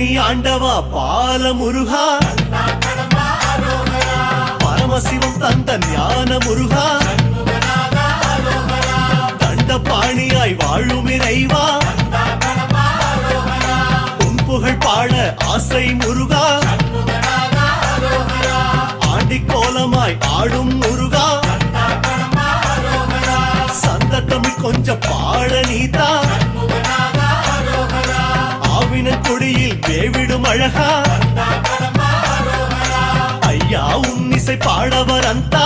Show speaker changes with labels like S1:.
S1: பழனி ஆண்டவா பால முருகா, பரமசிவம் தந்த ஞான முருகா, தண்டபாணியாய் வாழும் இறைவா, உன் புகழ் பாட ஆசை முருகா, ஆண்டி கோலமாய் ஆடும் முருகா, சந்த தமிழ் கொஞ்சம் பாட நீதா, ஆவினன் கொடியில் வேவிடும் அழகா, ஐயா உன் இசை பாடவர் அந்தா,